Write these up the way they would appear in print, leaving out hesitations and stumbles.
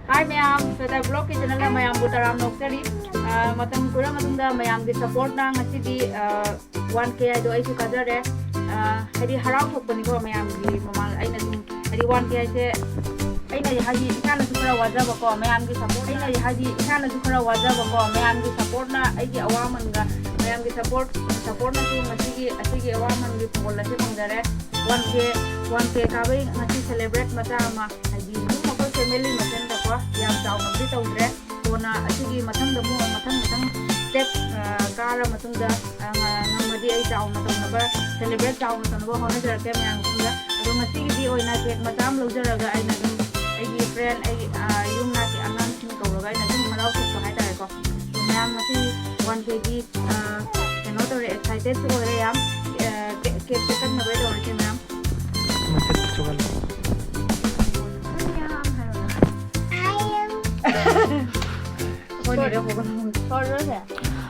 Hi mayam, saya blog ki channel la mayam butaram noktari. Matam kura matunda mayam di support na ngasidi 1k ado ai su kajare. Hadi harau thokpani ko mayam di mamal aina sum hadi 1k se aina haji kana su kara wajaba ko mayam di support aina haji kana su kara wajaba ko mayam di support na ai gi awaman ga mayam di support na su ngasigi asigi awaman di pola se mangare 1k ka bai ngasi celebrate mata ma hadi family macam dah kuah yang jauh nanti tahu deh, kona asigi macam demu macam step kala macam dah ngamadi ay jauh macam apa celebrate jauh macam apa hono jarak yang macam dah, aduh masih di oina cek macam lu jarak ay nanti ay friend ay yung nasi anan sini kau lagai nanti malau tu sahai dah kok, yang masih 1 kg kena tu excited tu oire yang kekan nabai dah oire yang masih tercual.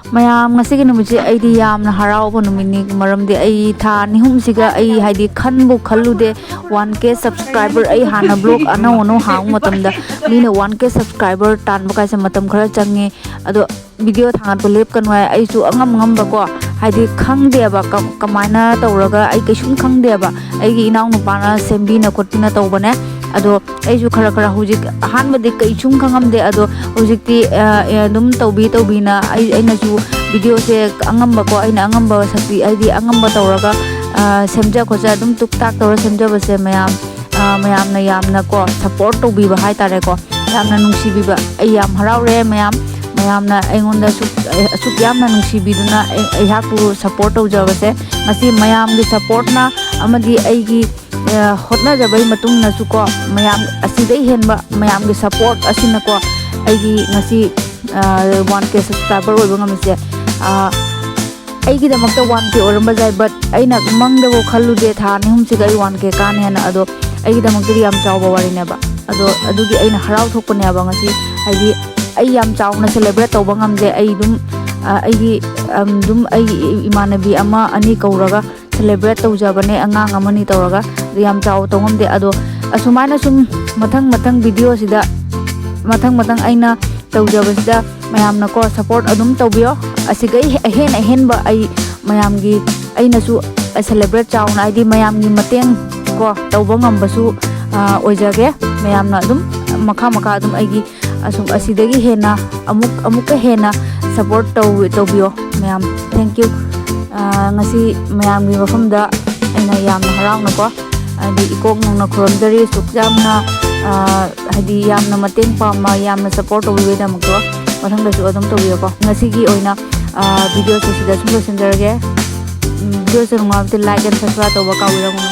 mayam ngasigi numiji aidi yamna harauba numini maramdi ai tha nihum siga ai haidi khanbu khallude 1k subscriber ai hana blog ana ono hang matamda mina 1k subscriber tan ba kaisa matam khara change ado video thangat ko lep kanwai ai chu angam ngam ba ko haidi khangde ba kamaina tawraga ai kaishum khangde ba ai gi inaung nu pana sembi na kotina tawbane ado ai ju khara hujik han bade kai chung khangam de ado hujik ti dum tawbi na ai na ju video se angam ba ko ai na angam ba sakti ai di angam ba tawraga semja ko ja dum tuk tak tawra semja ba se mayam na yamna ko support tawbi ba hai tare ko yamna nungsi bi ba ai yam harau re mayam na aingonda suk yamna nungsi bi duna eihak pu support tawjaba se ngasi mayam gi support na amadi ai gi hotna jabai matung na su ko mayam asidai henba mayam gi support asina ko aigi ngasi 1k subscriber oi bangam se aigi da makta 1k oramba jai but aina mangda go khallu de tha ni hum sigai 1k kan hena ado aigi da makta yam chawba wari ne ba ado adugi aina harau thokpane ba ngasi aigi ai yam chawna celebrate tawba ngam je ai dum aigi dum ai imanabi ama ani kauraga celebrate tawjabane angang amani tawraga yam chaw tongam de ado asumana sum mathang video sida mathang aina tawjaba sida mayam na ko support adum tawbiyo asigai hen ba ai mayam gi aina su celebrate chaw na ai di mayam gi mateng ko tawba ngam basu ojage mayam na adum makha adum ai gi asum asidagi hena amuk ka hena support tawbiyo mayam thank you ngasi mayam gi mafamda aina yamna harauna ko adi ekok nona khuramjari sukjamna hadi yamna mateng pama yamna support tawbi da mako mathang da su adum tawbi ko ngasi gi oina video se sida sum losinjarage video se ngam te like and subscribe tawba ka wiramo